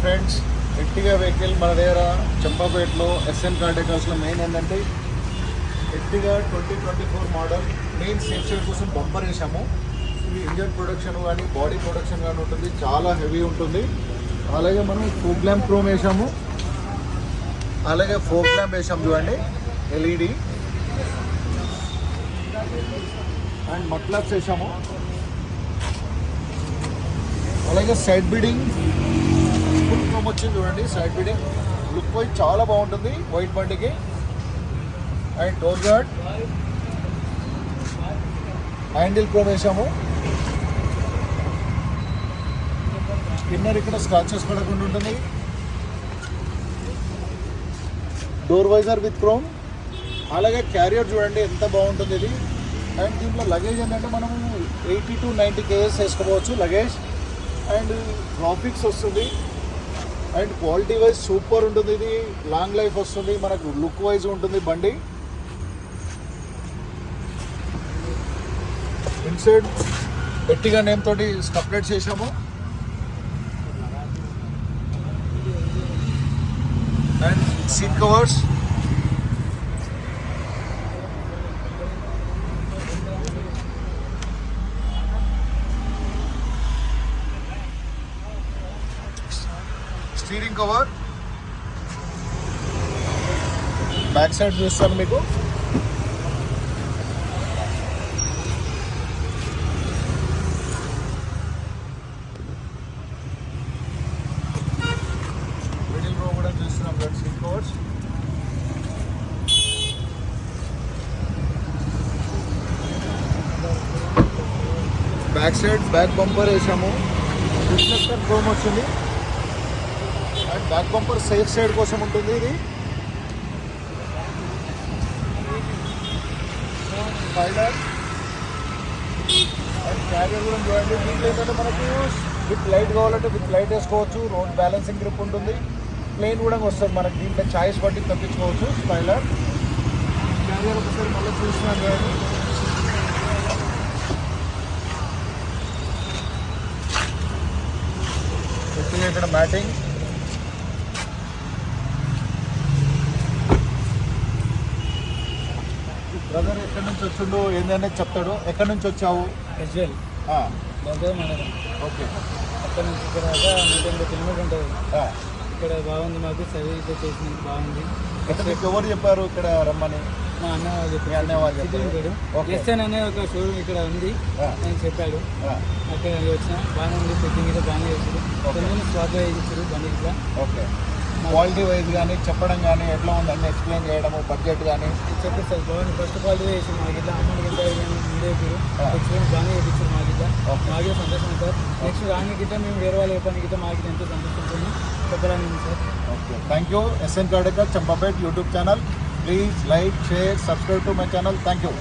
Friends, Ertiga vehicle మన దగ్గర చంపాపేటలో SN car డెకర్స్లో main ఏంటంటే Ertiga 2024 model main safe side కోసం బంపర్ వేసాము. ఇది ఇంజన్ ప్రొడక్షన్ కానీ బాడీ ప్రొడక్షన్ కానీ ఉంటుంది, చాలా హెవీ ఉంటుంది. అలాగే మనం ఫోక్ ల్యాంప్ క్రోమ్ వేసాము, అలాగే ఫోక్ ల్యాంప్ వేసాము చూడండి ఎల్ఈడి, అండ్ మట్లాప్స్ వేసాము. అలాగే సైడ్ బిడింగ్ ఫుల్ క్రోమ్ వచ్చింది చూడండి. సైడ్ బిడింగ్ లుక్ వైజ్ చాలా బాగుంటుంది వైట్ బండికి. And door guard handle chrome వేసాము. ఇన్నర్ ఇక్కడ స్క్రాచెస్ పడకుండా ఉంటుంది. Door visor with chrome. అలాగే క్యారియర్ చూడండి ఎంత బాగుంటుంది ఇది. అండ్ దీంట్లో లగేజ్ ఏంటంటే మనము 80 to 90 kgs వేసుకోవచ్చు లగేజ్. అండ్ గ్రాఫిక్స్ వస్తుంది. అండ్ క్వాలిటీ వైజ్ సూపర్ ఉంటుంది. ఇది లాంగ్ లైఫ్ వస్తుంది, మనకు లుక్ వైజ్ ఉంటుంది బండి. ఇన్సైడ్ ఎర్టిగా నేమ్ తోటి స్టప్లెట్ చేసాము. And seat covers, steering cover, back side చూస్తాను మీకు. మిడిల్ రో కూడా చూస్తున్నాం seat covers. Back side back bumper వేసాము. రిఫ్లెక్టర్ క్రోమ్ వచ్చింది. And back bumper safe side కోసం ఉంటుంది ఇది. స్పాయిలర్ అండ్ క్యారియర్ కూడా చూడండి. దీంట్లో ఏంటంటే మనకు విత్ లైట్ కావాలంటే విత్ లైట్ వేసుకోవచ్చు. రోడ్ బ్యాలెన్సింగ్ గ్రిప్ ఉంటుంది. ప్లేన్ కూడా వస్తుంది మనకి, దీంట్లో చాయిస్ బట్టి తప్పించుకోవచ్చు. స్పాయిలర్ క్యారియర్ ఒకసారి మళ్ళీ చూసినాం కానీ ఇక్కడ మ్యాటింగ్. బ్రదర్ ఎక్కడి నుంచి వచ్చిండో ఏంటనే చెప్తాడు. ఎక్కడి నుంచి వచ్చావు? ఎస్వెల్ ఓకే. అక్కడ నుంచి ఇక్కడ 180 కిలోమీటర్ ఉంటుంది. ఇక్కడ బాగుంది, మాకు సర్వీస్ చేసినందుకు బాగుంది. మీకు ఎవరు చెప్పారు ఇక్కడ రమ్మని? మా అన్న వాళ్ళు చెప్పారు. అన్న వాళ్ళు చెప్పారు. ఎస్ఎన్ అనే ఒక షోరూమ్ ఇక్కడ ఉంది అని చెప్పాడు. అక్కడ వచ్చిన బాగానే ఉంది, చెక్కింగ్ అయితే బాగానే చేశారు. కొంచెం స్వాప్ చేయించారు బండి ఇట్లా. ఓకే. క్వాలిటీ వైజ్ కానీ చెప్పడం కానీ ఎట్లా ఉంది అన్నీ ఎక్స్ప్లెయిన్ చేయడము, బడ్జెట్ కానీ చెప్పేస్తారు. బాగుంది, ఫస్ట్ క్వాలిటీ చేసి మాకు ఇట్లా అమౌంట్ ఎంత మీడియా ఎక్స్ప్లెయిన్ బాగానే చేయించారు. మాకు ఇట్లా మాకే సంతోషం సార్. నెక్స్ట్ రాని గిట్ట మేము వేరే వాళ్ళు చెప్పడానికి గిట్ట మాకు ఎంతో సంతోషం చెప్పడానికి sir. Okay, thank you. SN car decors Champapet YouTube channel. Please like, share, subscribe to my channel. Thank you.